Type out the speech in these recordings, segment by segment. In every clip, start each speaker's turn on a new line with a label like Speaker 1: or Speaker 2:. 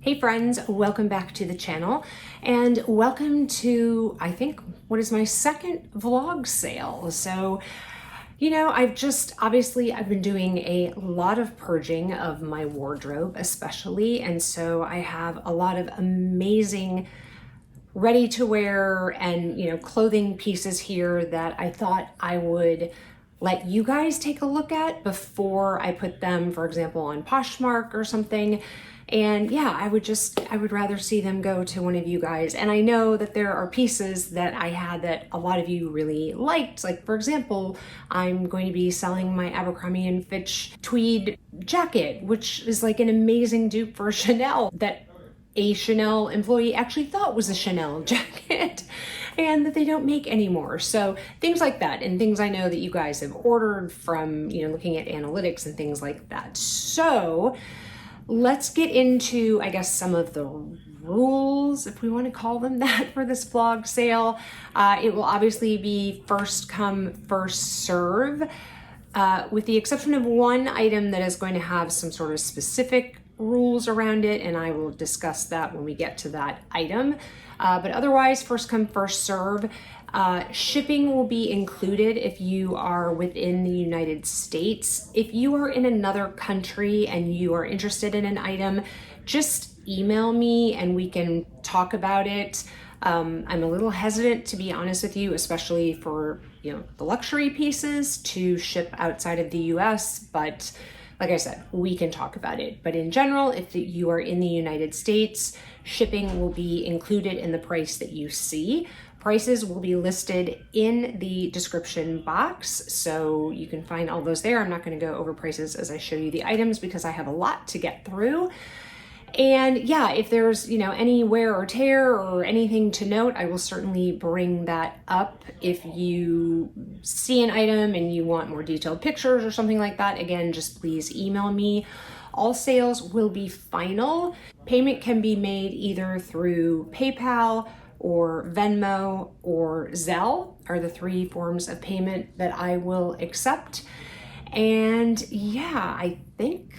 Speaker 1: Hey friends, welcome back to the channel and welcome to, I think, what is my second vlog sale. So, I've been doing a lot of purging of my wardrobe especially, and so I have a lot of amazing ready to wear and, clothing pieces here that I thought I would let you guys take a look at before I put them, for example, on Poshmark or something. And yeah, I would rather see them go to one of you guys. And I know that there are pieces that I had that a lot of you really liked. Like, for example, I'm going to be selling my Abercrombie and Fitch tweed jacket, which is like an amazing dupe for Chanel that a Chanel employee actually thought was a Chanel jacket and that they don't make anymore. So things like that, and things I know that you guys have ordered from, looking at analytics and things like that. So let's get into, I guess, some of the rules, if we want to call them that, for this vlog sale. It will obviously be first come, first serve, with the exception of one item that is going to have some sort of specific rules around it, and I will discuss that when we get to that item. But otherwise, first come, first serve. Shipping will be included if you are within the United States. If you are in another country and you are interested in an item, just email me and we can talk about it. I'm a little hesitant, to be honest with you, especially for, the luxury pieces to ship outside of the US, but like I said, we can talk about it. But in general, if you are in the United States, shipping will be included in the price that you see. Prices will be listed in the description box, so you can find all those there. I'm not going to go over prices as I show you the items because I have a lot to get through. And yeah, if there's, any wear or tear or anything to note, I will certainly bring that up. If you see an item and you want more detailed pictures or something like that, again, just please email me. All sales will be final. Payment can be made either through PayPal or Venmo or Zelle are the three forms of payment that I will accept. And yeah, I think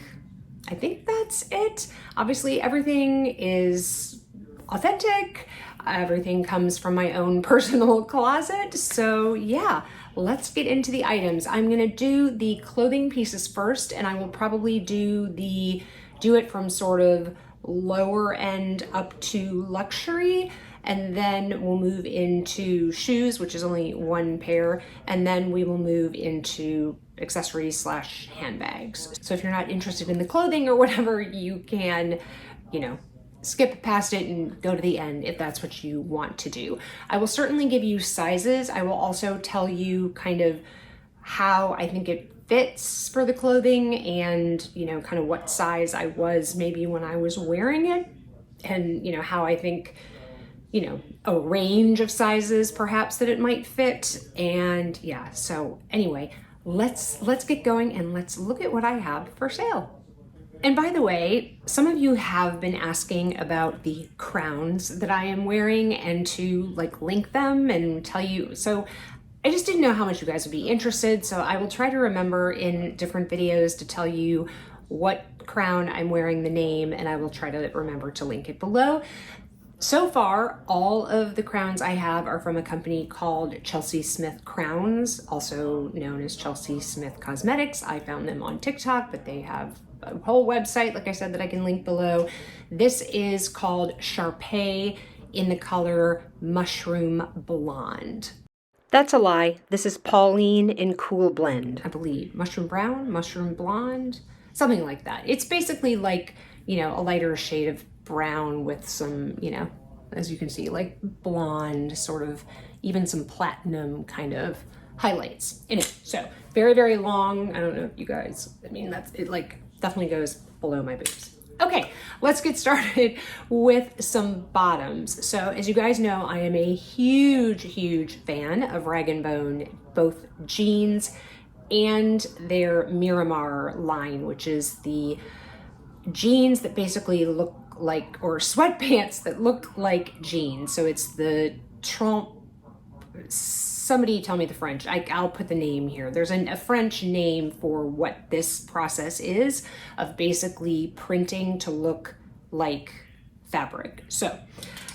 Speaker 1: that's it. Obviously, everything is authentic. Everything comes from my own personal closet. So yeah, let's get into the items. I'm gonna do the clothing pieces first, and I will probably do it from sort of lower end up to luxury. And then we'll move into shoes, which is only one pair. And then we will move into accessories / handbags. So if you're not interested in the clothing or whatever, you can, skip past it and go to the end if that's what you want to do. I will certainly give you sizes. I will also tell you kind of how I think it fits for the clothing and, kind of what size I was maybe when I was wearing it, and, how I think, a range of sizes perhaps that it might fit. And yeah, so anyway, let's get going and let's look at what I have for sale. And by the way, some of you have been asking about the crowns that I am wearing and to link them and tell you. So I just didn't know how much you guys would be interested. So I will try to remember in different videos to tell you what crown I'm wearing, the name, and I will try to remember to link it below. So far, all of the crowns I have are from a company called Chelsea Smith Crowns, also known as Chelsea Smith Cosmetics. I found them on TikTok, but they have a whole website, like I said, that I can link below. This is called Sharpay in the color Mushroom Blonde. That's a lie. This is Pauline in Cool Blend, I believe. Mushroom Brown, Mushroom Blonde, something like that. It's basically like, a lighter shade of brown with some, as you can see, like blonde, sort of, even some platinum kind of highlights in it. So very, very long. I don't know if you guys, it definitely goes below my boobs. Okay, let's get started with some bottoms. So as you guys know, I am a huge fan of Rag & Bone, both jeans and their Miramar line, which is the jeans that basically look like, or sweatpants that look like jeans. So it's the trompe, somebody tell me the French. I'll put the name here. There's a French name for what this process is of basically printing to look like fabric. So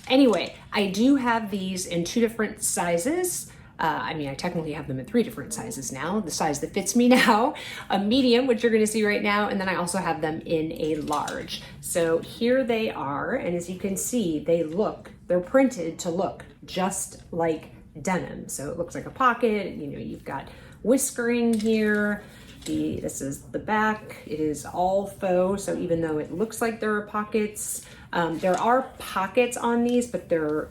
Speaker 1: anyway, I do have these in 2 different sizes. I mean, I technically have them in 3 different sizes now. The size that fits me now, a medium, which you're gonna see right now, and then I also have them in a large. So here they are, and as you can see, they're printed to look just like denim. So it looks like a pocket, you know, you've got whiskering here. This is the back. It is all faux, so even though it looks like there are pockets, there are pockets on these, but they're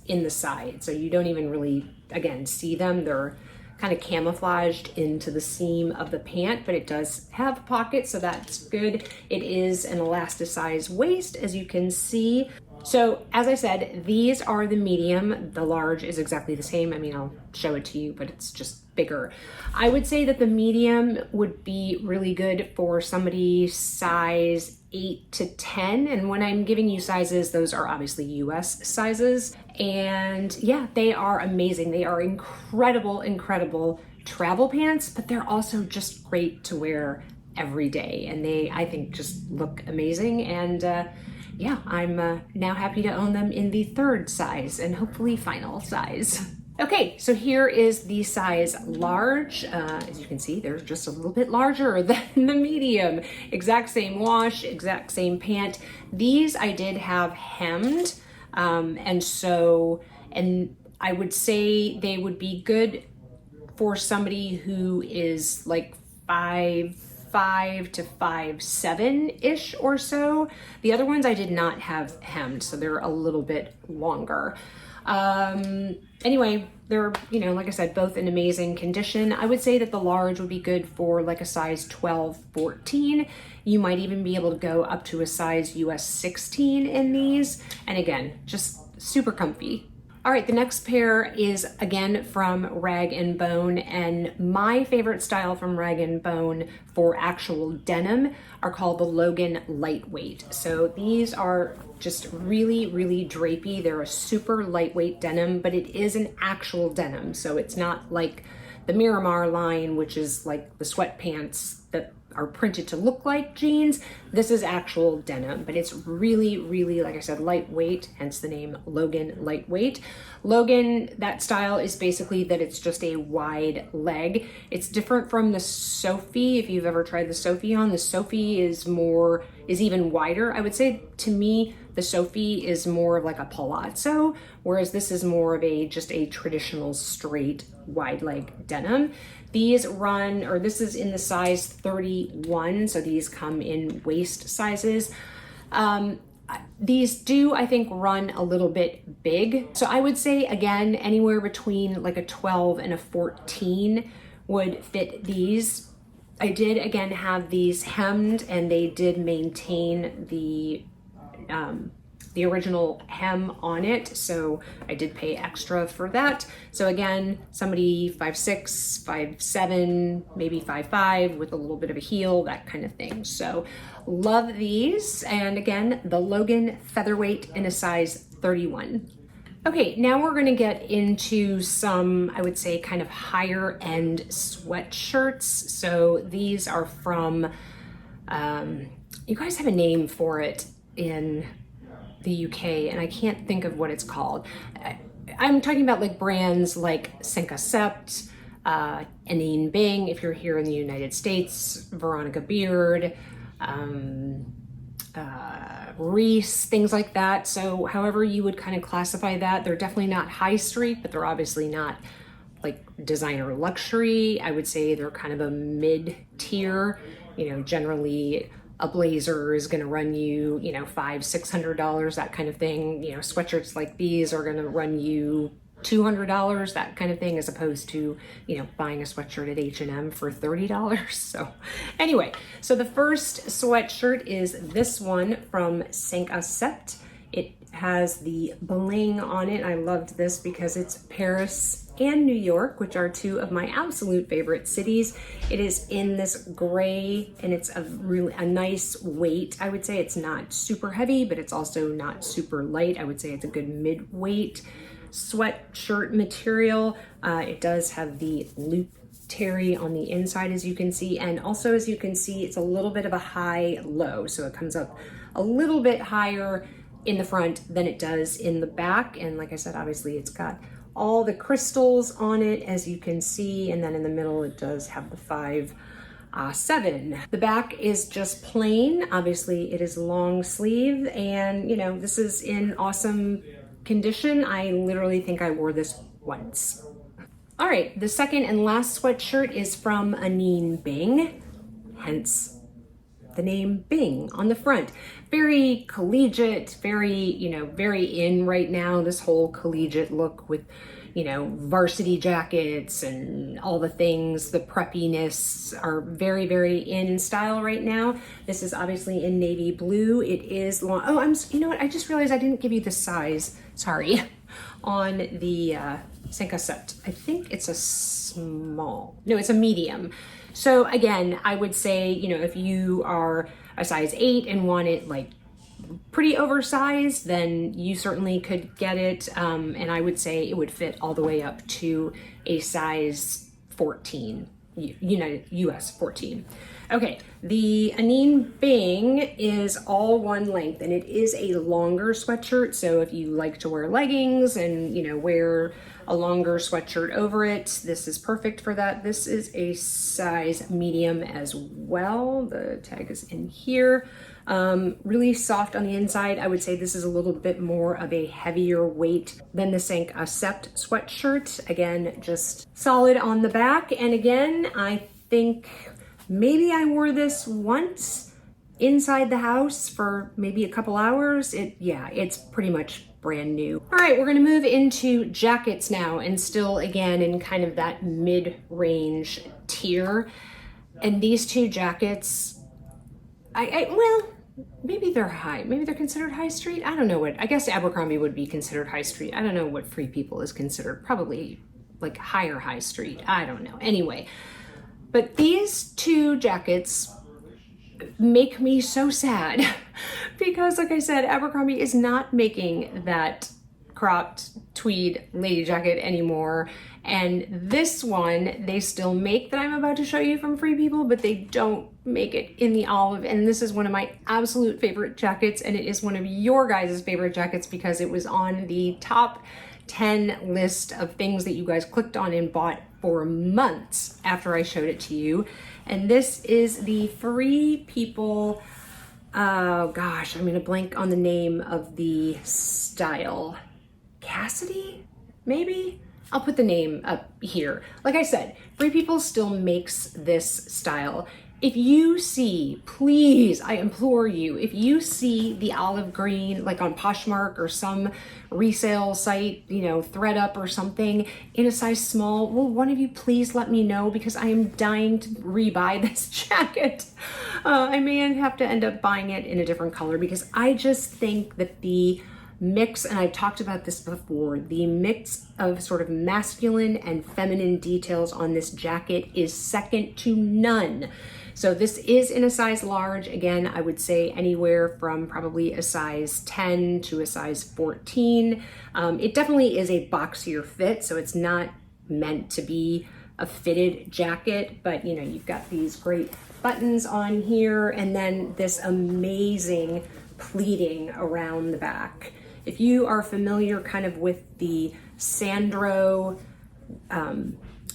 Speaker 1: in the side, so you don't even really, again, see them. They're kind of camouflaged into the seam of the pant, but it does have pockets, so that's good. It is an elasticized waist, as you can see. So as I said, these are the medium. The large is exactly the same. I mean, I'll show it to you, but it's just bigger. I would say that the medium would be really good for somebody size 8 to 10. And when I'm giving you sizes, those are obviously US sizes. And yeah, they are amazing. They are incredible, incredible travel pants, but they're also just great to wear every day. And they, I think, just look amazing. And yeah, I'm now happy to own them in the 3rd size and hopefully final size. Okay, so here is the size large. As you can see, they're just a little bit larger than the medium. Exact same wash, exact same pant. These I did have hemmed, and I would say they would be good for somebody who is like 5'5" to 5'7" or so. The other ones I did not have hemmed, so they're a little bit longer. Anyway, they're, you know, like I said, both in amazing condition. I would say that the large would be good for like a size 12, 14. You might even be able to go up to a size US 16 in these. And again, just super comfy. All right, the next pair is again from Rag & Bone, and my favorite style from Rag & Bone for actual denim are called the Logan Lightweight. So these are just really, really drapey. They're a super lightweight denim, but it is an actual denim. So it's not like the Miramar line, which is like the sweatpants that are printed to look like jeans. This is actual denim, but it's really, really, like I said, lightweight, hence the name Logan Lightweight. Logan, that style is basically that it's just a wide leg. It's different from the Sophie. If you've ever tried the Sophie on, the Sophie is even wider. I would say, to me, the Sophie is more of like a palazzo, whereas this is more of just a traditional straight wide leg denim. These run, or this is in the size 31, so these come in waist sizes. These do, I think, run a little bit big. So I would say, again, anywhere between like a 12 and a 14 would fit these. I did, again, have these hemmed, and they did maintain the original hem on it, so I did pay extra for that. So again, somebody 5'6", 5'7", maybe 5'5", with a little bit of a heel, that kind of thing. So love these. And again, the Logan Featherweight in a size 31. Okay, now we're gonna get into some, I would say, kind of higher end sweatshirts. So these are from, you guys have a name for it in the UK, and I can't think of what it's called. I'm talking about like brands like Cinquecept, Anine Bing, if you're here in the United States, Veronica Beard, Reese, things like that. So however you would kind of classify that, they're definitely not high street, but they're obviously not like designer luxury. I would say they're kind of a mid-tier. You know, generally a blazer is going to run you, you know, $500-600, that kind of thing. You know, sweatshirts like these are going to run you $200, that kind of thing, as opposed to, you know, buying a sweatshirt at H&M for $30. So anyway, so the first sweatshirt is this one from Cinquecept. It has the bling on it. I loved this because it's Paris and New York, which are 2 of my absolute favorite cities. It is in this gray, and it's a nice weight. I would say it's not super heavy, but it's also not super light. I would say it's a good mid-weight sweatshirt material. It does have the loop terry on the inside, as you can see, and also, as you can see, it's a little bit of a high-low, so it comes up a little bit higher in the front than it does in the back. And like I said, obviously it's got all the crystals on it, as you can see. And then in the middle, it does have the 5-7. The back is just plain. Obviously it is long sleeve, and you know, this is in awesome condition. I literally think I wore this once. All right, the second and last sweatshirt is from Anine Bing, hence the name Bing on the front. Very collegiate, very, you know, very in right now, this whole collegiate look with, you know, varsity jackets and all the things. The preppiness are very, very in style right now. This is obviously in navy blue. It is long. Oh, you know what? I just realized I didn't give you the size, sorry, on the Cinq Sept. I think it's a small, no, it's a medium. So again, I would say, you know, if you are a size 8 and want it like pretty oversized, then you certainly could get it. And I would say it would fit all the way up to a size 14, US 14. Okay, the Anine Bing is all one length, and it is a longer sweatshirt. So if you like to wear leggings and, you know, wear a longer sweatshirt over it, this is perfect for that. This is a size medium as well. The tag is in here. Really soft on the inside. I would say this is a little bit more of a heavier weight than the Cinq Sept sweatshirt. Again, just solid on the back. And again, I think maybe I wore this once inside the house for maybe a couple hours. Yeah, it's pretty much brand new. All right, we're gonna move into jackets now, and still again in kind of that mid-range tier. And these two jackets, well, maybe they're high, maybe they're considered high street. I don't know what, I guess Abercrombie would be considered high street. I don't know what Free People is considered, probably like higher high street. I don't know. Anyway, but these two jackets make me so sad because, like I said, Abercrombie is not making that cropped tweed lady jacket anymore. And this one they still make that I'm about to show you from Free People, but they don't make it in the olive. And this is one of my absolute favorite jackets, and it is one of your guys' favorite jackets because it was on the top 10 list of things that you guys clicked on and bought for months after I showed it to you. And this is the Free People, oh gosh, I'm gonna blank on the name of the style. Cassidy, maybe? I'll put the name up here. Like I said, Free People still makes this style. If you see, please, I implore you, if you see the olive green, like on Poshmark or some resale site, you know, ThreadUp or something in a size small, will one of you please let me know, because I am dying to rebuy this jacket. I may have to end up buying it in a different color because I just think that the mix, and I've talked about this before, the mix of sort of masculine and feminine details on this jacket is second to none. So this is in a size large. Again, I would say anywhere from probably a size 10 to a size 14. It definitely is a boxier fit, so it's not meant to be a fitted jacket, but you know, you've got these great buttons on here and then this amazing pleating around the back. If you are familiar kind of with the Sandro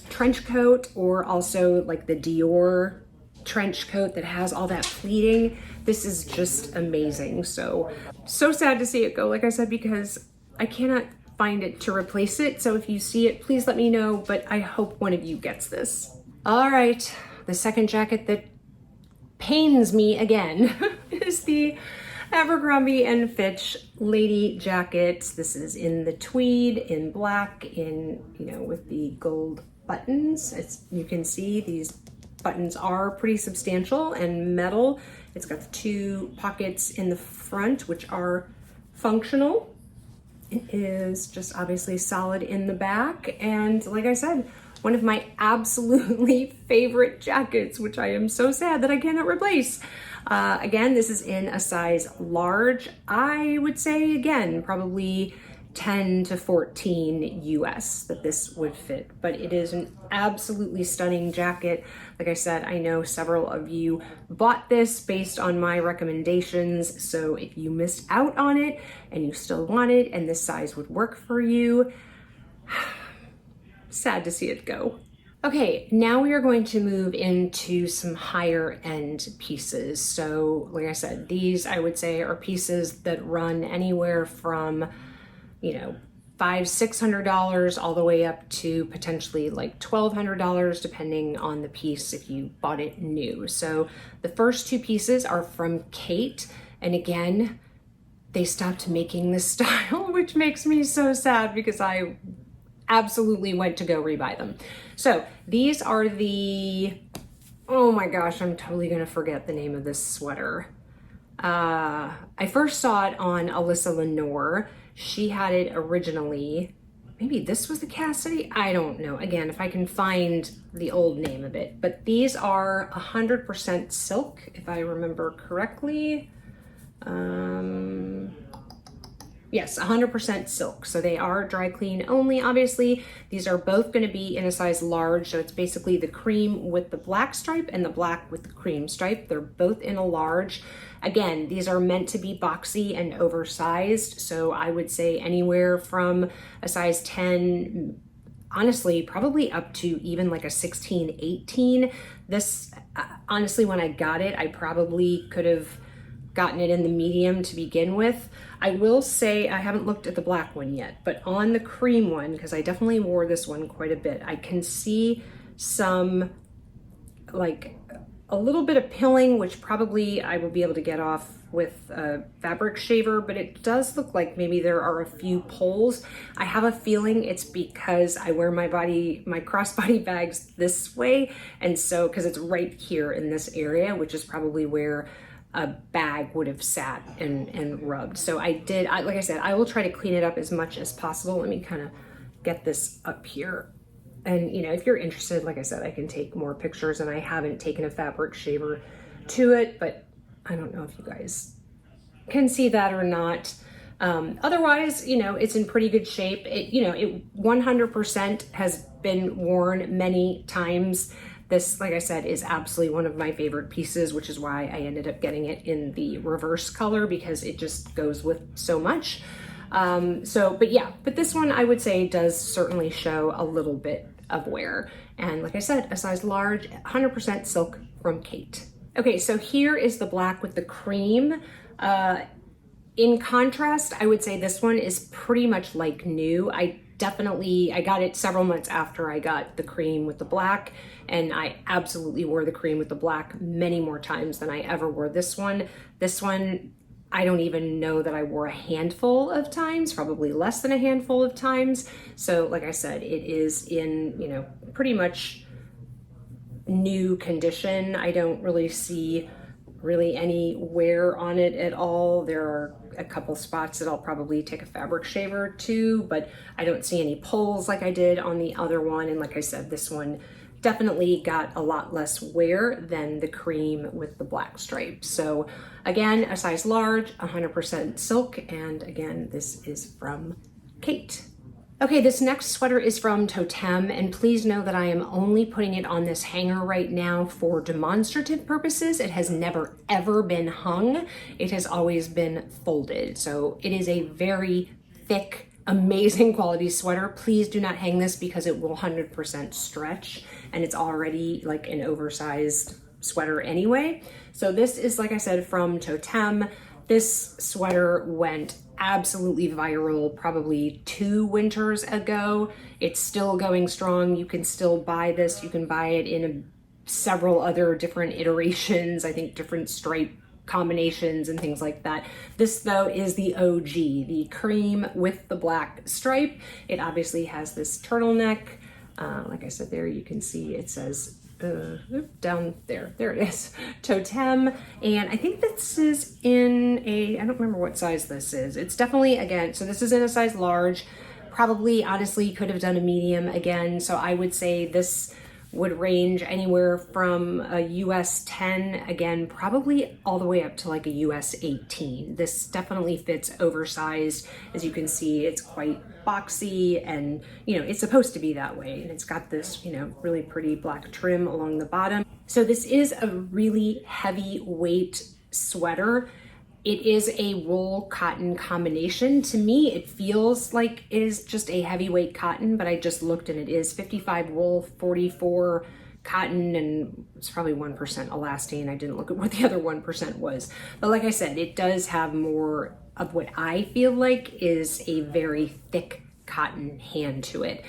Speaker 1: trench coat, or also like the Dior trench coat that has all that pleating, this is just amazing. So sad to see it go, like I said, because I cannot find it to replace it. So if you see it, please let me know, but I hope one of you gets this. All right, the second jacket that pains me again is the Abercrombie and Fitch lady jacket. This is in the tweed, in black, in, you know, with the gold buttons. You can see these buttons are pretty substantial and metal. It's got the two pockets in the front, which are functional. It is just obviously solid in the back. And like I said, one of my absolutely favorite jackets, which I am so sad that I cannot replace. Again, this is in a size large. I would say, again, probably 10 to 14 US that this would fit, but it is an absolutely stunning jacket. Like I said, I know several of you bought this based on my recommendations, so if you missed out on it and you still want it and this size would work for you, sad to see it go. Okay, now we are going to move into some higher end pieces. So like I said, these I would say are pieces that run anywhere from, you know, $500–600 all the way up to potentially like $1,200 depending on the piece if you bought it new. So the first two pieces are from Kate, and again, they stopped making this style, which makes me so sad because I absolutely went to go rebuy them. So these are the, oh my gosh, I'm totally gonna forget the name of this sweater. I first saw it on Alyssa Lenore. She had it originally. Maybe this was the Cassidy? I don't know. Again, if I can find the old name of it. But these are 100% silk, if I remember correctly. Yes, 100% silk. So they are dry clean only, obviously. These are both going to be in a size large. So it's basically the cream with the black stripe and the black with the cream stripe. They're both in a large. Again, these are meant to be boxy and oversized. So I would say anywhere from a size 10, honestly, probably up to even like a 16, 18. This, honestly, when I got it, I probably could have gotten it in the medium to begin with. I will say I haven't looked at the black one yet, but on the cream one, because I definitely wore this one quite a bit, I can see some like a little bit of pilling, which probably I will be able to get off with a fabric shaver, but it does look like maybe there are a few pulls. I have a feeling it's because I wear my crossbody bags this way, and so because it's right here in this area, which is probably where a bag would have sat and rubbed. So like I said, I will try to clean it up as much as possible. Let me kind of get this up here. And you know, if you're interested, like I said, I can take more pictures, and I haven't taken a fabric shaver to it, but I don't know if you guys can see that or not. Otherwise, you know, it's in pretty good shape. It 100% has been worn many times. This, like I said, is absolutely one of my favorite pieces, which is why I ended up getting it in the reverse color, because it just goes with so much. But this one I would say does certainly show a little bit of wear. And like I said, a size large, 100% silk from Kate. Okay, so here is the black with the cream. In contrast, I would say this one is pretty much like new. I got it several months after I got the cream with the black, and I absolutely wore the cream with the black many more times than I ever wore this one. This one, I don't even know that I wore a handful of times, probably less than a handful of times. So like I said, it is in, you know, pretty much new condition. I don't really see any wear on it at all. There are a couple spots that I'll probably take a fabric shaver to, but I don't see any pulls like I did on the other one. And like I said, this one definitely got a lot less wear than the cream with the black stripe. So again, a size large, 100% silk. And again, this is from Kate. Okay, this next sweater is from Totem, and please know that I am only putting it on this hanger right now for demonstrative purposes. It has never ever been hung. It has always been folded. So it is a very thick, amazing quality sweater. Please do not hang this because it will 100% stretch, and it's already like an oversized sweater anyway. So this is, like I said, from Totem. This sweater went absolutely viral probably 2 winters ago. It's still going strong. You can still buy this. You can buy it in several other different iterations, I think different stripe combinations and things like that. This though is the OG, the cream with the black stripe. It obviously has this turtleneck. Like I said, there you can see it says down there it is, Totem. And I think this is in I don't remember what size this is. It's definitely, again, so this is in a size large. Probably honestly could have done a medium again. So I would say this would range anywhere from a US 10, again, probably all the way up to like a US 18. This definitely fits oversized. As you can see, it's quite boxy, and it's supposed to be that way. And it's got this, really pretty black trim along the bottom. So this is a really heavyweight sweater. It is a wool cotton combination. To me, it feels like it is just a heavyweight cotton, but I just looked and it is 55 wool, 44 cotton, and it's probably 1% elastane. I didn't look at what the other 1% was. But like I said, it does have more of what I feel like is a very thick cotton hand to it.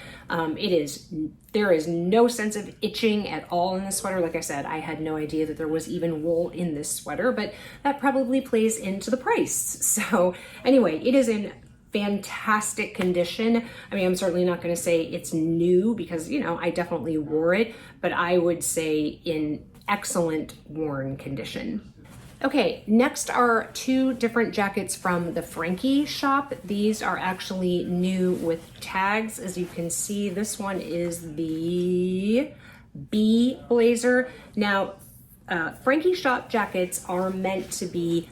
Speaker 1: There is no sense of itching at all in this sweater. Like I said, I had no idea that there was even wool in this sweater, but that probably plays into the price. So anyway, it is in fantastic condition. I mean, I'm certainly not going to say it's new because, I definitely wore it, but I would say in excellent worn condition. Okay, next are two different jackets from the Frankie shop. These are actually new with tags. As you can see, this one is the B blazer. Now, Frankie shop jackets are meant to be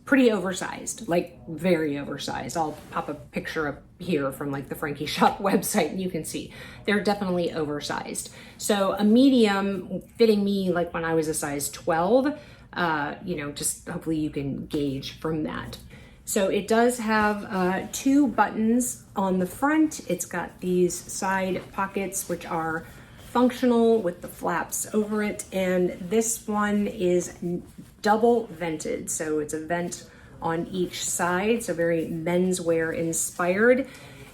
Speaker 1: pretty oversized, like very oversized. I'll pop a picture up here from like the Frankie shop website and you can see they're definitely oversized. So a medium fitting me like when I was a size 12, just hopefully you can gauge from that. So it does have two buttons on the front. It's got these side pockets, which are functional with the flaps over it. And this one is double vented. So it's a vent on each side. So very menswear inspired.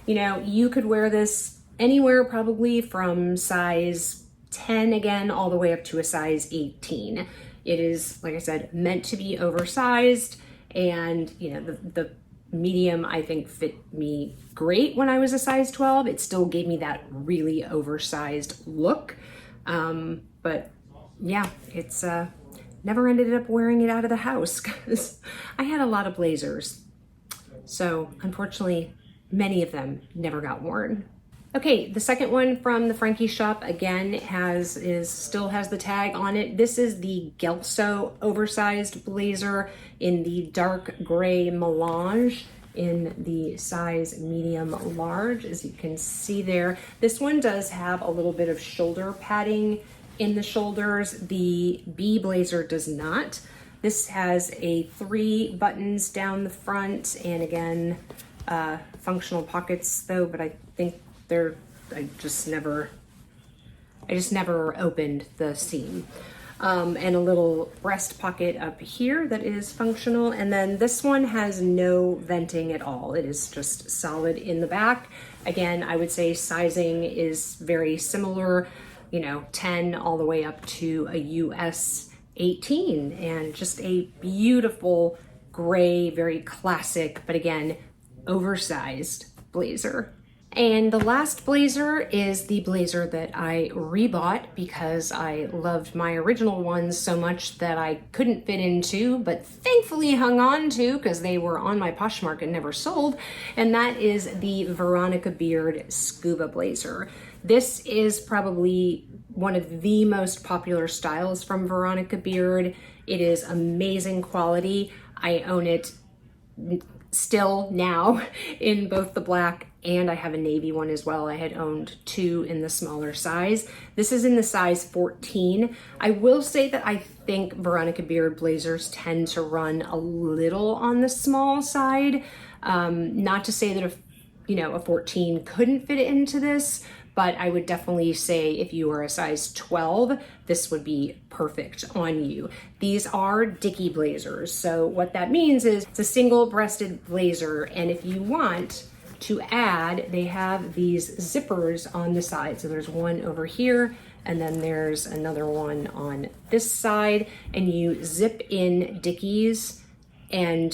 Speaker 1: You could wear this anywhere probably from size 10 again, all the way up to a size 18. It is, like I said, meant to be oversized, and the medium I think fit me great when I was a size 12. It still gave me that really oversized look, but yeah, it's never ended up wearing it out of the house because I had a lot of blazers, so unfortunately many of them never got worn. Okay, the second one from the Frankie shop again still has the tag on it. This is the Gelso oversized blazer in the dark gray melange in the size medium large, as you can see there. This one does have a little bit of shoulder padding in the shoulders. The B blazer does not. This has 3 buttons down the front, and again, functional pockets though, but I think I just never opened the seam. And a little breast pocket up here that is functional. And then this one has no venting at all. It is just solid in the back. Again, I would say sizing is very similar, 10 all the way up to a US 18, and just a beautiful gray, very classic, but again, oversized blazer. And the last blazer is the blazer that I rebought because I loved my original ones so much that I couldn't fit into, but thankfully hung on to because they were on my Poshmark and never sold. And that is the Veronica Beard Scuba Blazer. This is probably one of the most popular styles from Veronica Beard. It is amazing quality. I own it still now in both the black, and I have a navy one as well. I had owned 2 in the smaller size. This is in the size 14. I will say that I think Veronica Beard blazers tend to run a little on the small side. Not to say that a 14 couldn't fit into this, but I would definitely say if you are a size 12, this would be perfect on you. These are dicky blazers. So what that means is it's a single-breasted blazer, and if you want to add, they have these zippers on the side. So there's one over here, and then there's another one on this side, and you zip in dickies and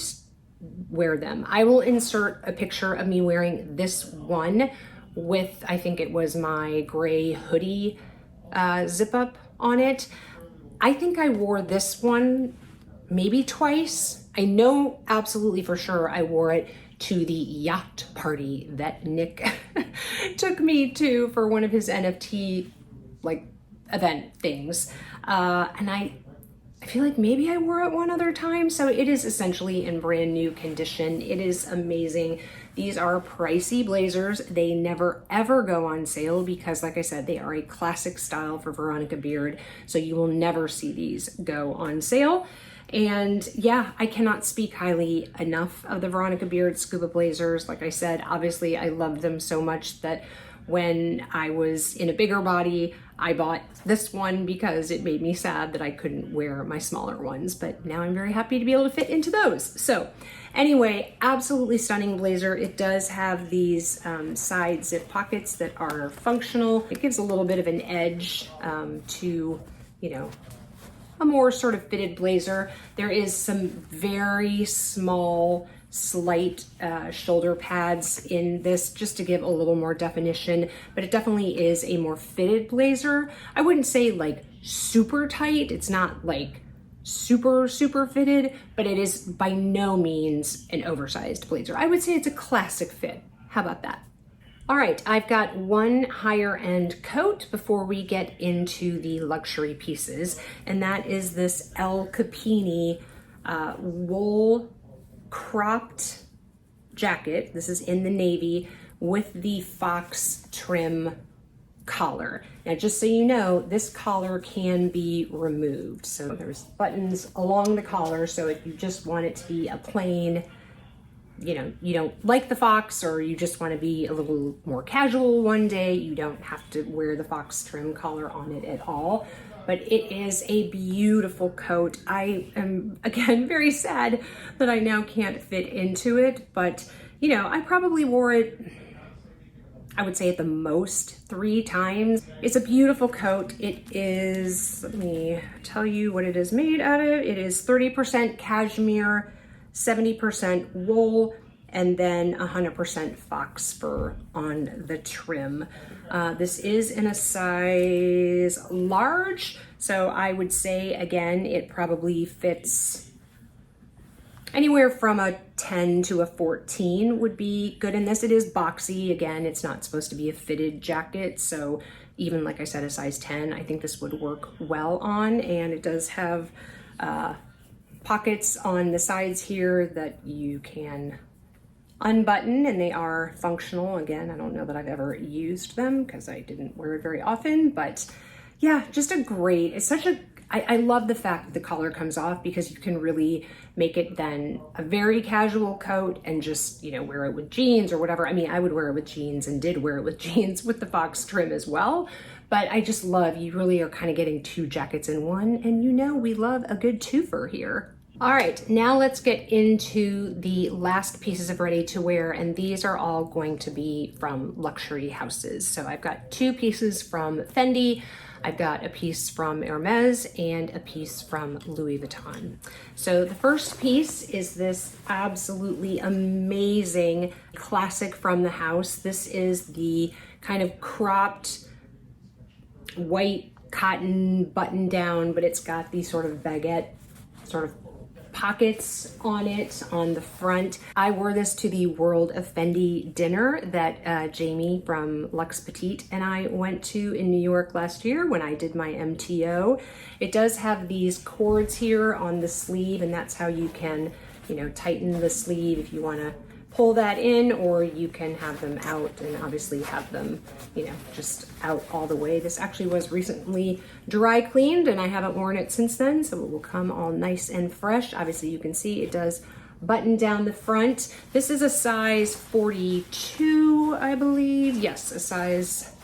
Speaker 1: wear them. I will insert a picture of me wearing this one with, I think it was my gray hoodie zip up on it. I think I wore this one maybe twice. I know absolutely for sure I wore it to the yacht party that Nick took me to for one of his NFT event things. And I feel like maybe I wore it one other time. So it is essentially in brand new condition. It is amazing. These are pricey blazers. They never ever go on sale because, like I said, they are a classic style for Veronica Beard. So you will never see these go on sale. And yeah, I cannot speak highly enough of the Veronica Beard scuba blazers. Like I said, obviously I loved them so much that when I was in a bigger body, I bought this one because it made me sad that I couldn't wear my smaller ones, but now I'm very happy to be able to fit into those. So anyway, absolutely stunning blazer. It does have these side zip pockets that are functional. It gives a little bit of an edge to, you know, a more sort of fitted blazer. There is some very small, slight shoulder pads in this just to give a little more definition, but it definitely is a more fitted blazer. I wouldn't say like super tight. It's not like super fitted, but it is by no means an oversized blazer. I would say it's a classic fit. How about that? All right, I've got one higher end coat before we get into the luxury pieces, and that is this El Capini wool cropped jacket. This is in the navy with the fox trim collar. Now, just so you know, this collar can be removed. So there's buttons along the collar. So if you just want it to be a plain, you know, you don't like the fox or you just want to be a little more casual one day, you don't have to wear the fox trim collar on it at all. But it is a beautiful coat. I am, again, very sad that I now can't fit into it, but you know, I probably wore it, I would say at the most 3 times. It's a beautiful coat. It is, let me tell you what it is made out of. It is 30% cashmere, 70% wool, and then 100% fox fur on the trim. This is in a size large, so I would say, again, it probably fits anywhere from a 10 to a 14 would be good in this. It is boxy. Again, it's not supposed to be a fitted jacket, so even like I said, a size 10, I think this would work well on, and it does have pockets on the sides here that you can unbutton, and they are functional. Again, I don't know that I've ever used them because I didn't wear it very often, but yeah, just a great, it's such a, I love the fact that the collar comes off because you can really make it then a very casual coat and just, you know, wear it with jeans or whatever. I mean, I would wear it with jeans and did wear it with jeans with the fox trim as well. But I just love, you really are kind of getting 2 jackets in one, and you know, we love a good twofer here. All right, now let's get into the last pieces of ready to wear, and these are all going to be from luxury houses. So I've got 2 pieces from Fendi, I've got a piece from Hermès, and a piece from Louis Vuitton. So the first piece is this absolutely amazing classic from the house. This is the kind of cropped white cotton button down, but it's got these sort of baguette sort of pockets on it on the front. I wore this to the World of Fendi dinner that Jamie from Luxe Petite and I went to in New York last year when I did my MTO. It does have these cords here on the sleeve, and that's how you can, you know, tighten the sleeve if you want to pull that in, or you can have them out and obviously have them, you know, just out all the way. This actually was recently dry cleaned and I haven't worn it since then, so it will come all nice and fresh. Obviously you can see it does button down the front. This is a size 42, I believe. Yes, a size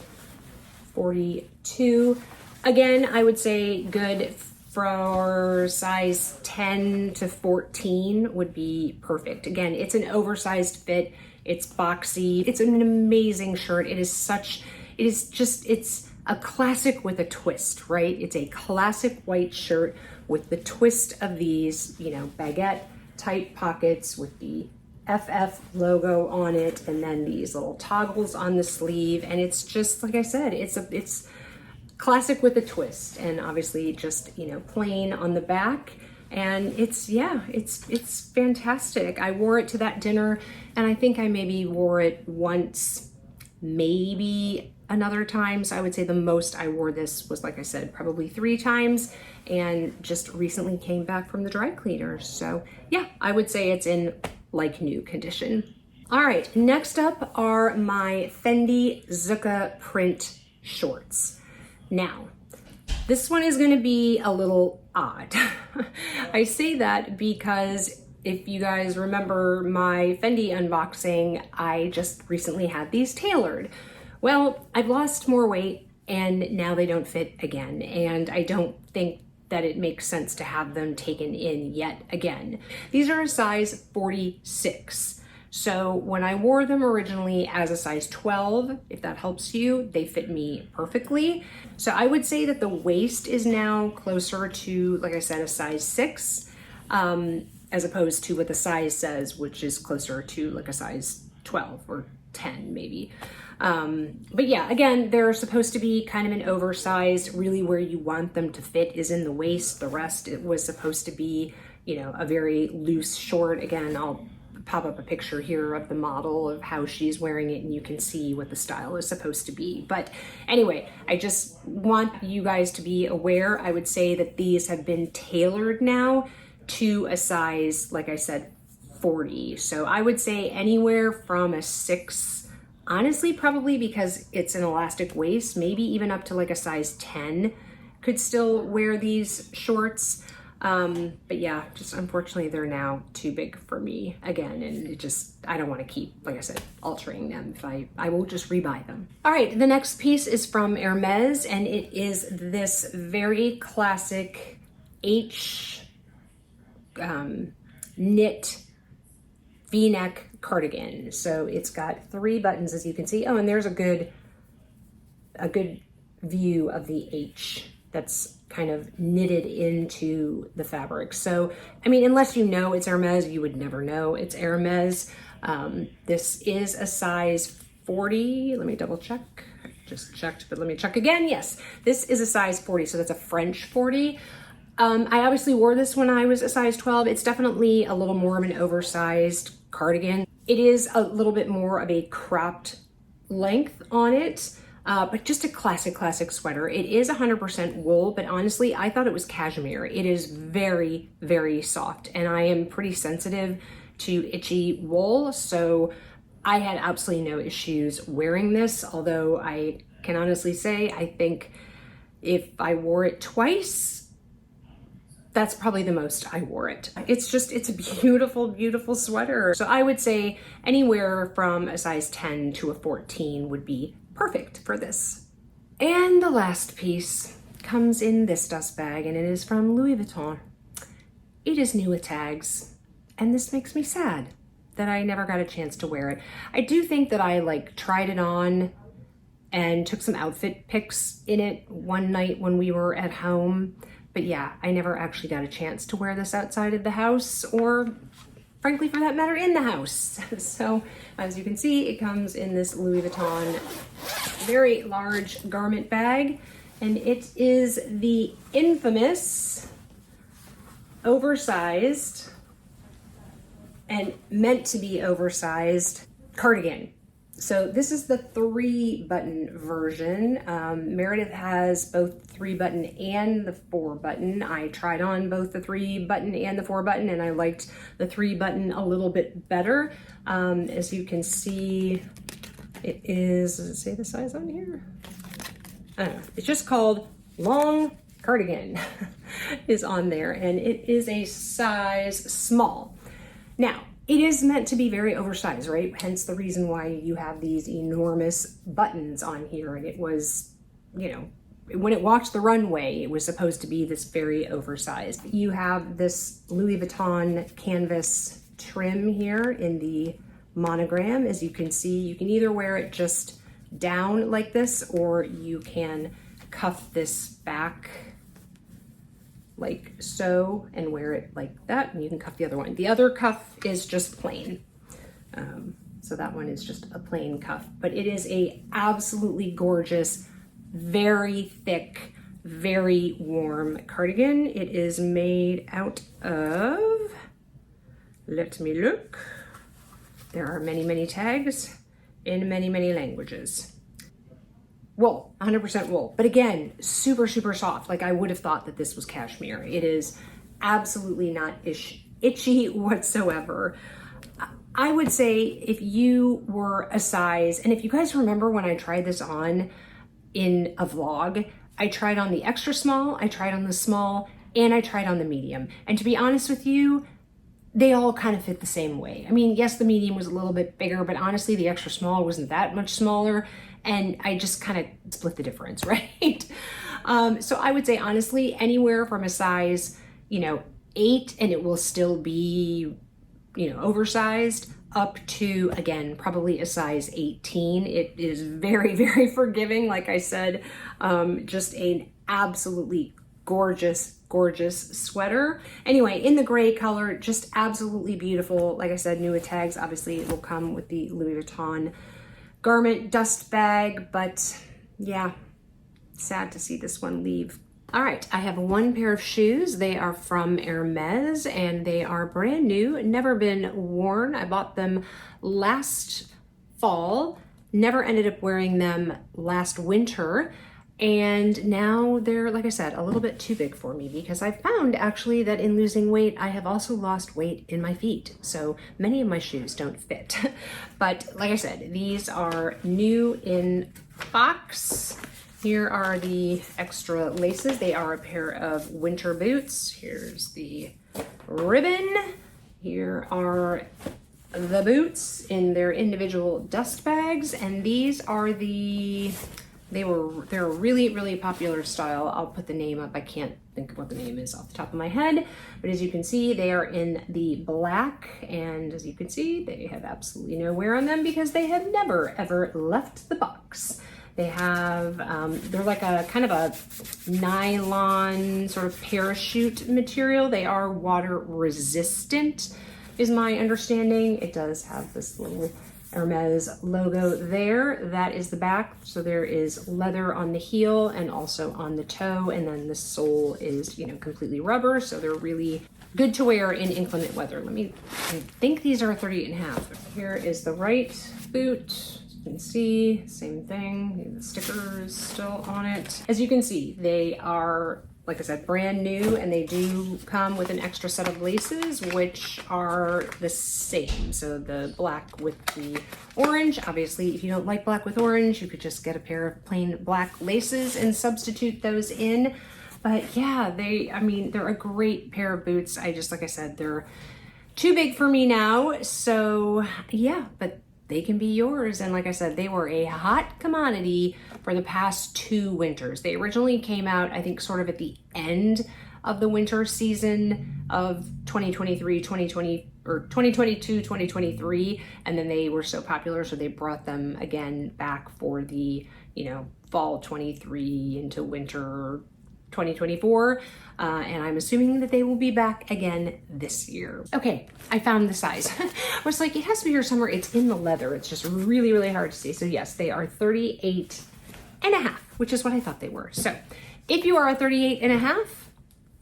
Speaker 1: 42. Again, I would say good for size 10 to 14 would be perfect. Again, it's an oversized fit. It's boxy. It's an amazing shirt. It's a classic with a twist, right? It's a classic white shirt with the twist of these, you know, baguette type pockets with the FF logo on it, and then these little toggles on the sleeve. And it's just, like I said, it's classic with a twist, and obviously just, you know, plain on the back. And it's fantastic. I wore it to that dinner, and I think I maybe wore it once, maybe another time. So I would say the most I wore this was, like I said, probably 3 times, and just recently came back from the dry cleaner. So yeah, I would say it's in like new condition. All right, next up are my Fendi Zucca print shorts. Now, this one is going to be a little odd. I say that because if you guys remember my Fendi unboxing, I just recently had these tailored. Well, I've lost more weight and now they don't fit again. And I don't think that it makes sense to have them taken in yet again. These are a size 46. So when I wore them originally as a size 12, if that helps you, they fit me perfectly. So I would say that the waist is now closer to, like I said, a size 6, as opposed to what the size says, which is closer to like a size 12 or 10 maybe. But yeah, again, they're supposed to be kind of an oversized. Really where you want them to fit is in the waist. The rest, it was supposed to be, you know, a very loose short. Again, I'll pop up a picture here of the model of how she's wearing it and you can see what the style is supposed to be. But anyway, I just want you guys to be aware. I would say that these have been tailored now to a size, like I said, 40. So I would say anywhere from a 6, honestly, probably because it's an elastic waist, maybe even up to like a size 10 could still wear these shorts. But yeah, just unfortunately they're now too big for me again, and it just, I don't want to keep, like I said, altering them. If I will just rebuy them. All right, the next piece is from Hermès, and it is this very classic H knit V-neck cardigan. So it's got 3 buttons, as you can see. Oh, and there's a good view of the H that's kind of knitted into the fabric. So, I mean, unless you know it's Hermès, you would never know it's Hermès. This is a size 40. Let me double check. I just checked, but let me check again. Yes, this is a size 40, so that's a French 40. I obviously wore this when I was a size 12. It's definitely a little more of an oversized cardigan. It is a little bit more of a cropped length on it. But just a classic sweater. It is 100% wool, but honestly, I thought it was cashmere. It is very, very soft, and I am pretty sensitive to itchy wool, so I had absolutely no issues wearing this, although I can honestly say, I think if I wore it twice, that's probably the most I wore it. It's a beautiful, beautiful sweater. So I would say anywhere from a size 10 to a 14 would be perfect for this. And the last piece comes in this dust bag, and it is from Louis Vuitton. It is new with tags, and this makes me sad that I never got a chance to wear it. I do think that I like tried it on and took some outfit pics in it one night when we were at home. But yeah, I never actually got a chance to wear this outside of the house, or frankly, for that matter, in the house. So as you can see, it comes in this Louis Vuitton very large garment bag, and it is the infamous oversized and meant to be oversized cardigan. So this is the 3-button version. Meredith has both 3-button and the 4-button. I tried on both the 3-button and the 4-button, and I liked the 3-button a little bit better. As you can see, it is, does it say the size on here? I don't know. It's just called Long Cardigan is on there, and it is a size small. Now, it is meant to be very oversized, right? Hence the reason why you have these enormous buttons on here. And it was, you know, when it walked the runway, it was supposed to be this very oversized. You have this Louis Vuitton canvas trim here in the monogram. As you can see, you can either wear it just down like this, or you can cuff this back like so and wear it like that, and you can cuff the other one. The other cuff is just plain. So that one is just a plain cuff, but it is a absolutely gorgeous, very thick, very warm cardigan. It is made out of, let me look. There are many, many tags in many, many languages. wool, 100% wool. But again, super, super soft. Like I would have thought that this was cashmere. It is absolutely not itchy whatsoever. I would say if you were a size, and if you guys remember when I tried this on in a vlog, I tried on the extra small, I tried on the small, and I tried on the medium. And to be honest with you, they all kind of fit the same way. I mean, yes, the medium was a little bit bigger, but honestly, the extra small wasn't that much smaller. And I just kind of split the difference, right? So I would say, honestly, anywhere from a size, 8, and it will still be, oversized, up to, again, probably a size 18. It is very, very forgiving. Like I said, just an absolutely gorgeous sweater. Anyway, in the gray color, just absolutely beautiful. Like I said, new with tags. Obviously, it will come with the Louis Vuitton garment dust bag, but yeah, sad to see this one leave. All right, I have one pair of shoes. They are from Hermès and they are brand new, never been worn. I bought them last fall, never ended up wearing them last winter. And now they're, like I said, a little bit too big for me because I found actually that in losing weight, I have also lost weight in my feet. So many of my shoes don't fit. But like I said, these are new in box. Here are the extra laces. They are a pair of winter boots. Here's the ribbon. Here are the boots in their individual dust bags. And these are they're a really, really popular style. I'll put the name up. I can't think of what the name is off the top of my head, but as you can see, they are in the black, and as you can see, they have absolutely no wear on them because they have never, ever left the box. They have, they're like a kind of a nylon sort of parachute material. They are water resistant, is my understanding. It does have this little Hermès logo there. That is the back. So there is leather on the heel and also on the toe. And then the sole is, completely rubber. So they're really good to wear in inclement weather. I think these are 38.5. Here is the right boot. You can see, same thing. The stickers still on it. As you can see, they are, like I said, brand new, and they do come with an extra set of laces, which are the same. So the black with the orange. Obviously, if you don't like black with orange, you could just get a pair of plain black laces and substitute those in. But yeah, they're a great pair of boots. Like I said, they're too big for me now. So yeah, but they can be yours. And like I said, they were a hot commodity for the past 2 winters. They originally came out, I think, sort of at the end of the winter season of 2023, 2020, or 2022, 2023. And then they were so popular, so they brought them again back for the, fall 23 into winter 2024, and I'm assuming that they will be back again this year. Okay, I found the size. I was like, it has to be your summer. It's in the leather. It's just really, really hard to see. So yes, they are 38.5, which is what I thought they were. So if you are a 38.5,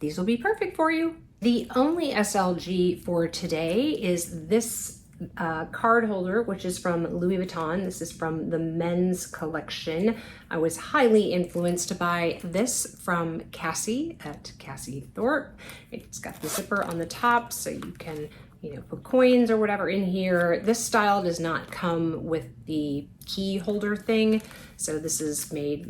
Speaker 1: these will be perfect for you. The only SLG for today is this card holder, which is from Louis Vuitton. This is from the men's collection. I was highly influenced to buy this from Cassie at Cassie Thorpe. It's got the zipper on the top, so you can, put coins or whatever in here. This style does not come with the key holder thing, so this is made,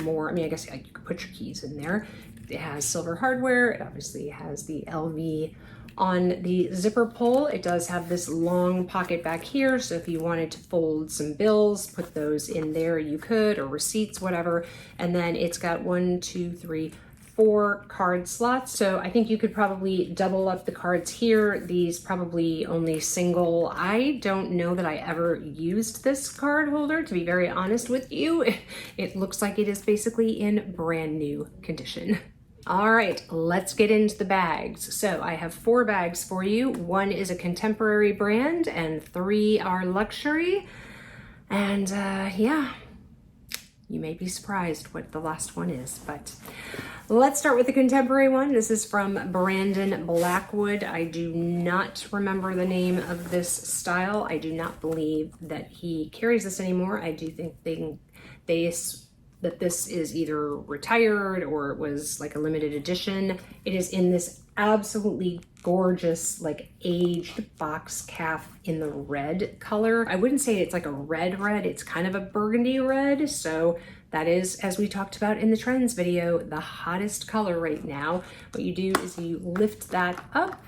Speaker 1: more. I guess you could put your keys in there. It has silver hardware. It obviously has the LV on the zipper pull. It does have this long pocket back here, so if you wanted to fold some bills, put those in there, you could, or receipts, whatever. And then it's got 4 card slots, so I think you could probably double up the cards here. These probably only single. I don't know that I ever used this card holder, to be very honest with you. It looks like it is basically in brand new condition. All right, let's get into the bags. So I have 4 bags for you. 1 is a contemporary brand and 3 are luxury. And yeah, you may be surprised what the last one is, but let's start with the contemporary one. This is from Brandon Blackwood. I do not remember the name of this style. I do not believe that he carries this anymore. I do think they that this is either retired or it was like a limited edition. It is in this absolutely gorgeous, like aged box calf in the red color. I wouldn't say it's like a red, it's kind of a burgundy red. So that is, as we talked about in the trends video, the hottest color right now. What you do is you lift that up,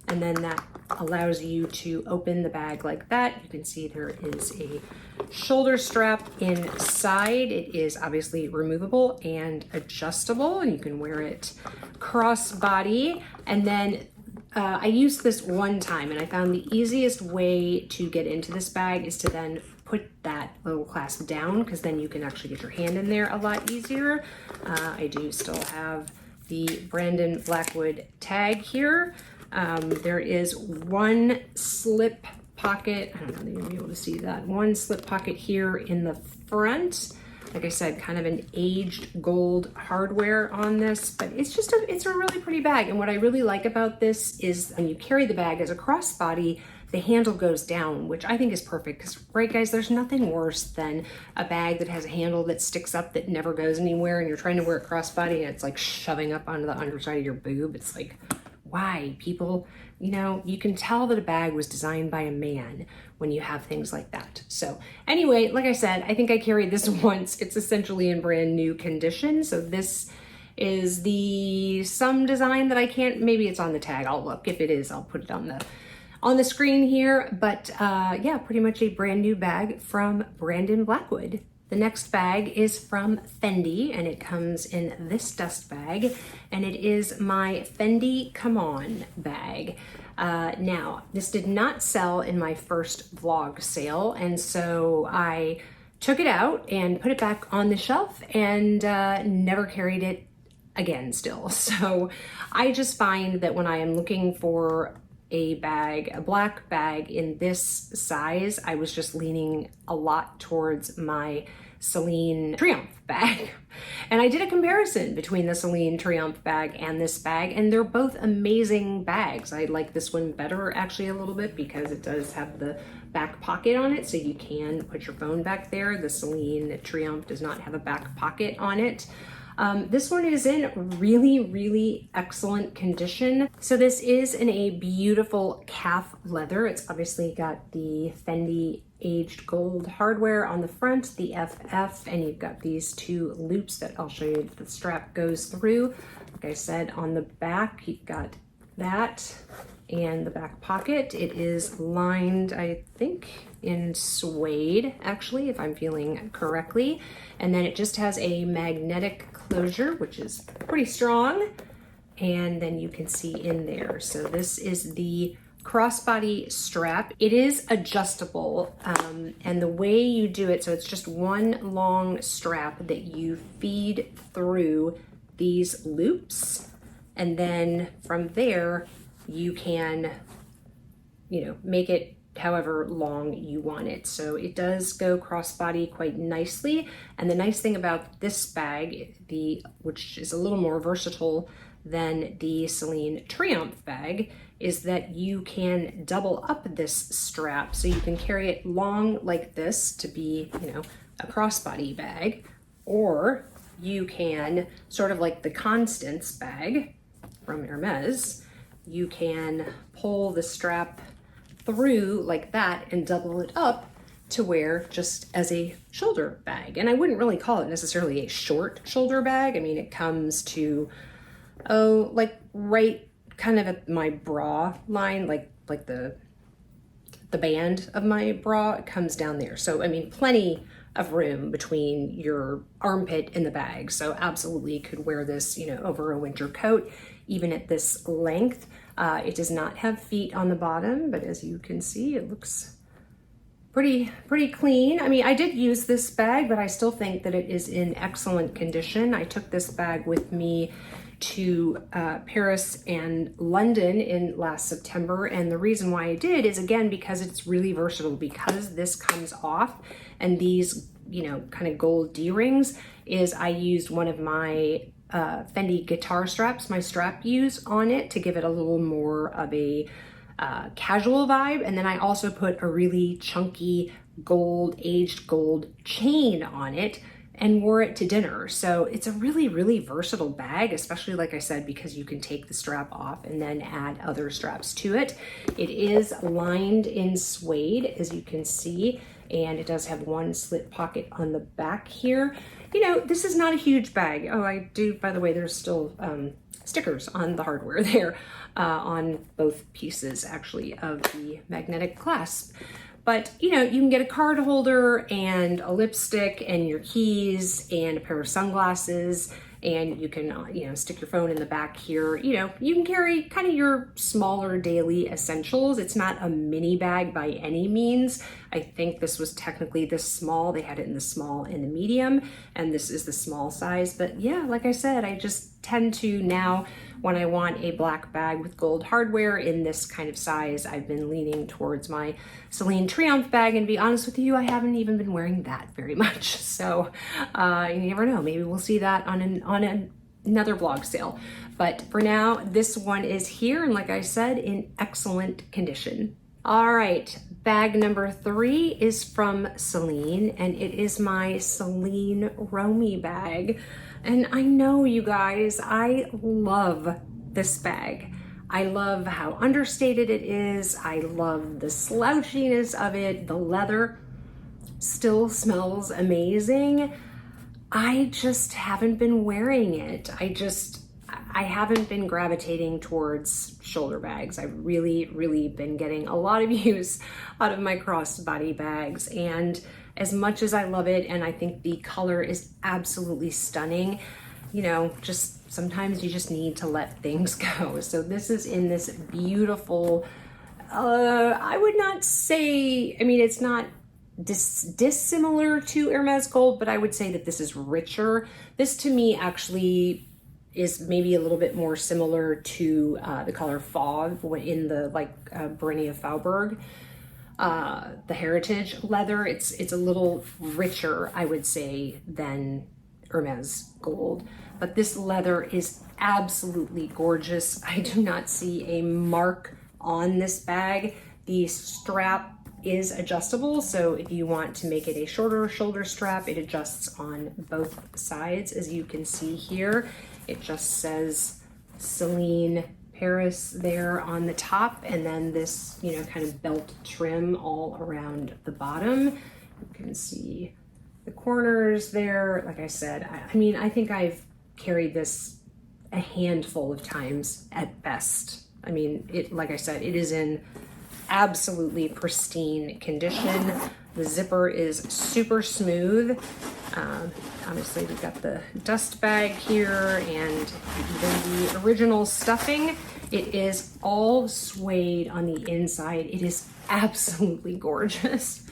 Speaker 1: and then that allows you to open the bag like that. You can see there is a shoulder strap inside. It is obviously removable and adjustable, and you can wear it crossbody. And then I used this one time, and I found the easiest way to get into this bag is to then put that little clasp down, because then you can actually get your hand in there a lot easier. I do still have the Brandon Blackwood tag here. There is one slip pocket. I don't know if you'll be able to see that. One slip pocket here in the front. Like I said, kind of an aged gold hardware on this, but it's a really pretty bag. And what I really like about this is when you carry the bag as a crossbody, the handle goes down, which I think is perfect because, right guys, there's nothing worse than a bag that has a handle that sticks up that never goes anywhere, and you're trying to wear it crossbody and it's like shoving up onto the underside of your boob. It's like, why, people? You know, you can tell that a bag was designed by a man when you have things like that. So anyway, like I said, I think I carried this once. It's essentially in brand new condition. So this is the some design that I can't, maybe it's on the tag. I'll look. If it is, I'll put it on the screen here. But yeah, pretty much a brand new bag from Brandon Blackwood. The next bag is from Fendi, and it comes in this dust bag, and it is my Fendi Come On bag. Now, this did not sell in my first vlog sale, and so I took it out and put it back on the shelf and never carried it again still. So I just find that when I am looking for a bag, a black bag in this size, I was just leaning a lot towards my Celine Triumph bag. And I did a comparison between the Celine Triumph bag and this bag, and they're both amazing bags. I like this one better actually a little bit because it does have the back pocket on it, so you can put your phone back there. The Celine Triumph does not have a back pocket on it. This one is in really, really excellent condition. So this is in a beautiful calf leather. It's obviously got the Fendi aged gold hardware on the front, the FF, and you've got these two loops that I'll show you that the strap goes through. Like I said, on the back, you've got that and the back pocket. It is lined, I think, in suede, actually, if I'm feeling correctly. And then it just has a magnetic closure, which is pretty strong. And then you can see in there. So this is the crossbody strap. It is adjustable, and the way you do it, so it's just one long strap that you feed through these loops, and then from there you can, you know, make it however long you want it. So it does go crossbody quite nicely. And the nice thing about this bag, which is a little more versatile than the Celine Triumph bag, is that you can double up this strap. So you can carry it long like this to be, you know, a crossbody bag, or you can, sort of like the Constance bag from Hermès, you can pull the strap through like that and double it up to wear just as a shoulder bag. And I wouldn't really call it necessarily a short shoulder bag. I mean, it comes to, oh, like right kind of at my bra line, like the band of my bra, it comes down there. So, I mean, plenty of room between your armpit and the bag. So absolutely could wear this, you know, over a winter coat, even at this length. It does not have feet on the bottom, but as you can see, it looks pretty clean. I mean, I did use this bag, but I still think that it is in excellent condition. I took this bag with me to Paris and London in last September, and the reason why I did is, again, because it's really versatile. Because this comes off, and these, you know, kind of gold D-rings, is I used one of my Fendi guitar straps, my strap use on it, to give it a little more of a casual vibe. And then I also put a really chunky gold, aged gold chain on it. and wore it to dinner. So it's a really, really versatile bag, especially like I said, because you can take the strap off and then add other straps to it. It is lined in suede, as you can see, and it does have one slit pocket on the back here. You know, this is not a huge bag. Oh, I do, by the way, there's still stickers on the hardware there, on both pieces actually of the magnetic clasp. But you know, you can get a card holder and a lipstick and your keys and a pair of sunglasses, and you can you know, stick your phone in the back here. You know, you can carry kind of your smaller daily essentials. It's not a mini bag by any means. I think this was technically this small. They had it in the small and the medium, and this is the small size. But yeah, like I said, I just tend to now, when I want a black bag with gold hardware in this kind of size, I've been leaning towards my Celine Triumph bag, and to be honest with you, I haven't even been wearing that very much. So you never know, maybe we'll see that on another vlog sale. But for now, this one is here, and like I said, in excellent condition. All right, bag number 3 is from Celine, and it is my Celine Romy bag. And I know, you guys, I love this bag. I love how understated it is. I love the slouchiness of it. The leather still smells amazing. I just haven't been wearing it. I haven't been gravitating towards shoulder bags. I've really been getting a lot of use out of my crossbody bags. And as much as I love it, and I think the color is absolutely stunning, you know, just sometimes you just need to let things go. So this is in this beautiful, I would not say, I mean, it's not dissimilar to Hermès Gold, but I would say that this is richer. This to me actually is maybe a little bit more similar to the color Fauve in the Berinia Faubourg. The heritage leather, it's a little richer, I would say, than Hermès Gold, but this leather is absolutely gorgeous. I do not see a mark on this bag. The strap is adjustable, so if you want to make it a shorter shoulder strap, it adjusts on both sides. As you can see here, it just says Celine Paris there on the top, and then this, you know, kind of belt trim all around the bottom. You can see the corners there. Like I said, I mean, I think I've carried this a handful of times at best. I mean, it, like I said, it is in absolutely pristine condition. The zipper is super smooth. Obviously we've got the dust bag here, and even the original stuffing. It is all suede on the inside. It is absolutely gorgeous.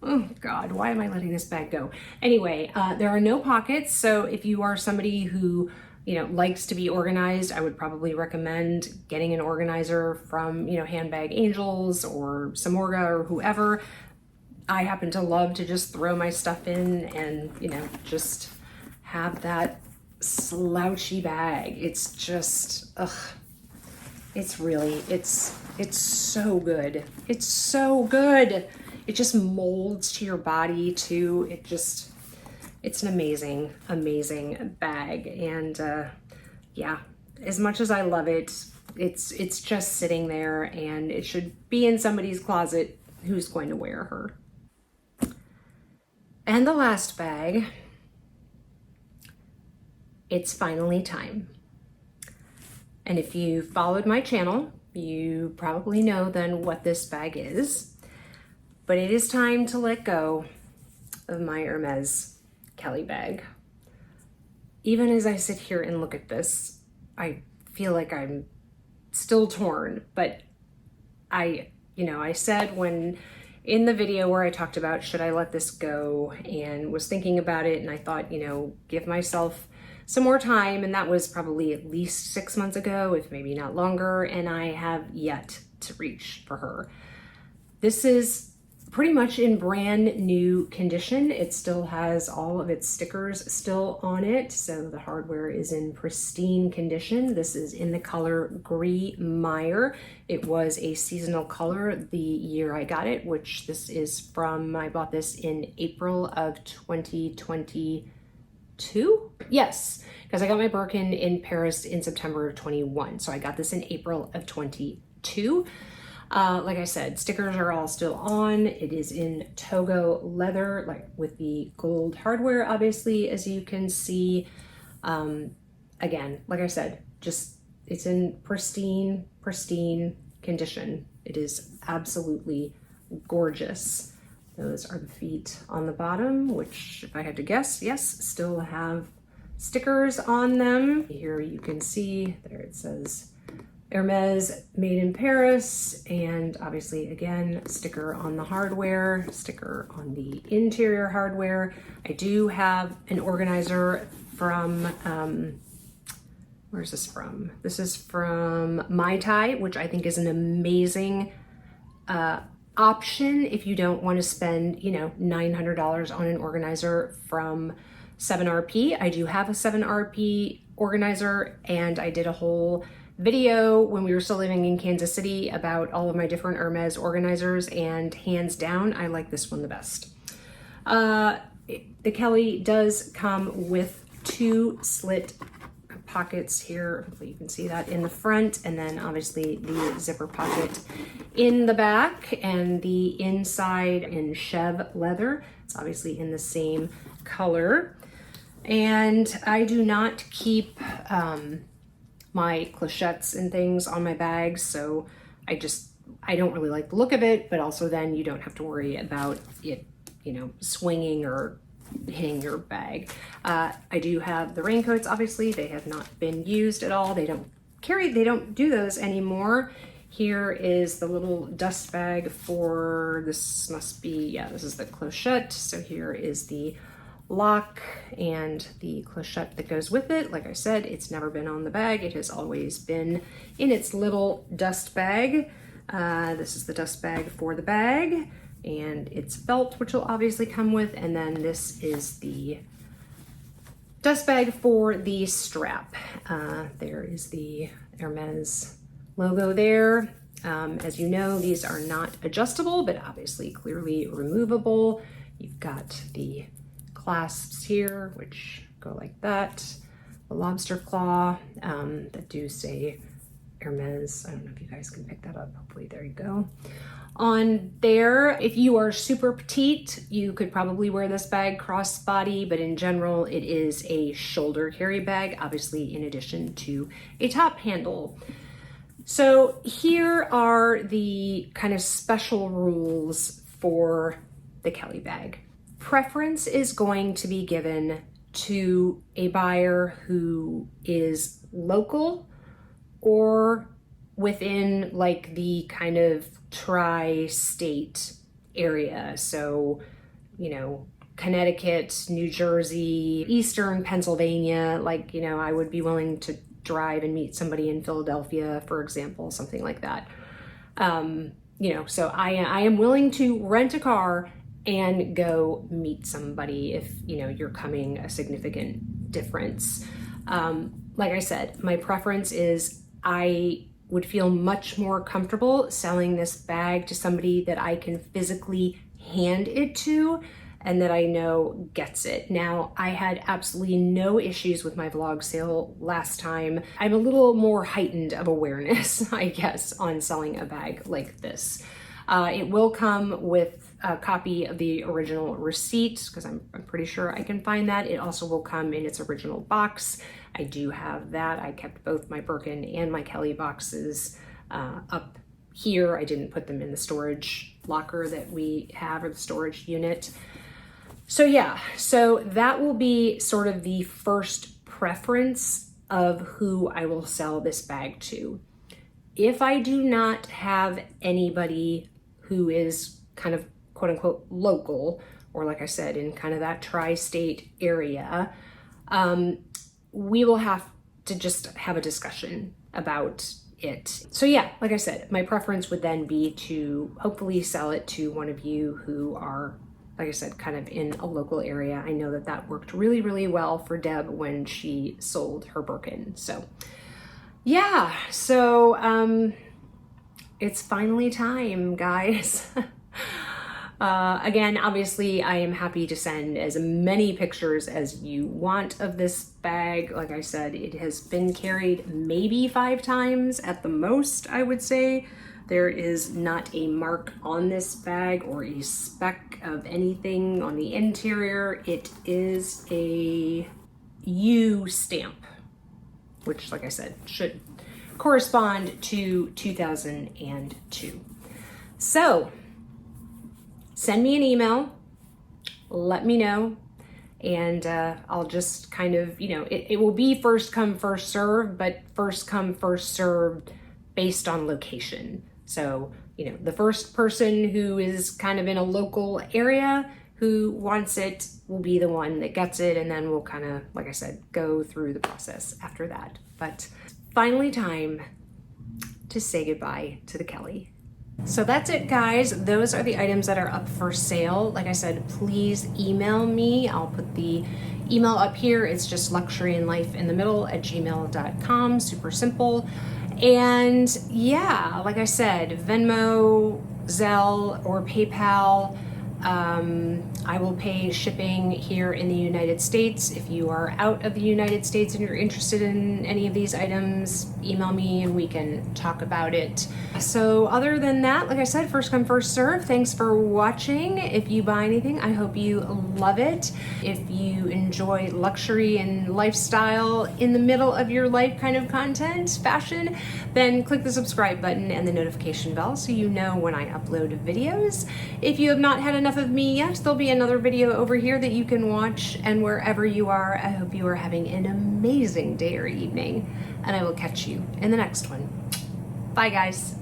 Speaker 1: Oh God, why am I letting this bag go? Anyway, there are no pockets, so if you are somebody who, you know, likes to be organized, I would probably recommend getting an organizer from, you know, Handbag Angels or Samorga or whoever. I happen to love to just throw my stuff in and, you know, just have that slouchy bag. It's just, ugh. It's really, it's so good. It's so good. It just molds to your body too. It's an amazing, amazing bag. And yeah, as much as I love it, it's just sitting there, and it should be in somebody's closet who's going to wear her. And the last bag, it's finally time. And if you followed my channel, you probably know then what this bag is. But it is time to let go of my Hermès Kelly bag. Even as I sit here and look at this, I feel like I'm still torn, but I said when in the video where I talked about should I let this go, and was thinking about it, and I thought, you know, give myself some more time, and that was probably at least 6 months ago, if maybe not longer, and I have yet to reach for her. This is pretty much in brand new condition. It still has all of its stickers still on it, so the hardware is in pristine condition. This is in the color Gris Mire. It was a seasonal color the year I got it, which this is from, I bought this in April of 2022. Yes, because I got my Birkin in Paris in September of 21, so I got this in April of 22. Like I said, stickers are all still on. It is in Togo leather, like with the gold hardware, obviously, as you can see. Again, like I said, just it's in pristine condition. It is absolutely gorgeous. Those are the feet on the bottom, which, if I had to guess, yes, still have stickers on them. Here you can see, there it says Hermès made in Paris, and obviously again, sticker on the hardware, sticker on the interior hardware. I do have an organizer from, where's this from? This is from Mai Tai, which I think is an amazing option if you don't want to spend, you know, $900 on an organizer from 7RP. I do have a 7RP organizer, and I did a whole video when we were still living in Kansas City about all of my different Hermès organizers, and hands down, I like this one the best. The Kelly does come with 2 slit pockets here. Hopefully you can see that in the front, and then obviously the zipper pocket in the back, and the inside in chev leather. It's obviously in the same color. And I do not keep my clochettes and things on my bags, so I don't really like the look of it, but also then you don't have to worry about it, you know, swinging or hitting your bag. I do have the raincoats, obviously. They have not been used at all. They don't do those anymore. Here is the little dust bag for, this must be, yeah, this is the clochette. So here is the lock and the clochette that goes with it. Like I said, it's never been on the bag. It has always been in its little dust bag. This is the dust bag for the bag, and its belt, which will obviously come with, and then this is the dust bag for the strap. There is the Hermès logo there. As you know, these are not adjustable, but obviously clearly removable. You've got the clasps here, which go like that. The lobster claw that do say Hermès. I don't know if you guys can pick that up. Hopefully, there you go. On there, if you are super petite, you could probably wear this bag crossbody, but in general, it is a shoulder carry bag, obviously in addition to a top handle. So here are the kind of special rules for the Kelly bag. Preference is going to be given to a buyer who is local or within like the kind of tri-state area. So, you know, Connecticut, New Jersey, Eastern Pennsylvania, like, you know, I would be willing to drive and meet somebody in Philadelphia, for example, something like that. You know, so I am willing to rent a car and go meet somebody if, you know, you're coming a significant difference. Like I said, my preference is I would feel much more comfortable selling this bag to somebody that I can physically hand it to and that I know gets it. Now, I had absolutely no issues with my vlog sale last time. I'm a little more heightened of awareness, I guess, on selling a bag like this. It will come with a copy of the original receipt, because I'm pretty sure I can find that. It also will come in its original box. I do have that. I kept both my Birkin and my Kelly boxes up here. I didn't put them in the storage locker that we have, or the storage unit. So yeah, so that will be sort of the first preference of who I will sell this bag to. If I do not have anybody who is kind of quote unquote local, or like I said, in kind of that tri-state area, we will have to just have a discussion about it. So yeah, like I said, my preference would then be to hopefully sell it to one of you who are, like I said, kind of in a local area. I know that that worked really, really well for Deb when she sold her Birkin. So yeah, so it's finally time, guys. Again, obviously, I am happy to send as many pictures as you want of this bag. Like I said, it has been carried maybe 5 times at the most, I would say. There is not a mark on this bag or a speck of anything on the interior. It is a U stamp, which, like I said, should correspond to 2002. So, send me an email, let me know, and I'll just kind of, you know, it will be first come, first serve, but first come, first served based on location. So, you know, the first person who is kind of in a local area who wants it will be the one that gets it, and then we'll kind of, like I said, go through the process after that. But finally time to say goodbye to the Kelly. So that's it, guys. Those are the items that are up for sale. Like I said, please email me. I'll put the email up here. It's just luxuryandlifeinthemiddle@gmail.com. Super simple. And yeah, like I said, Venmo, Zelle, or PayPal. I will pay shipping here in the United States. If you are out of the United States and you're interested in any of these items, email me and we can talk about it. So other than that, like I said, first come, first serve. Thanks for watching. If you buy anything, I hope you love it. If you enjoy luxury and lifestyle in the middle of your life kind of content, fashion, then click the subscribe button and the notification bell so you know when I upload videos. If you have not had enough of me yet, there'll be another video over here that you can watch, and wherever you are, I hope you are having an amazing day or evening, and I will catch you in the next one. Bye, guys.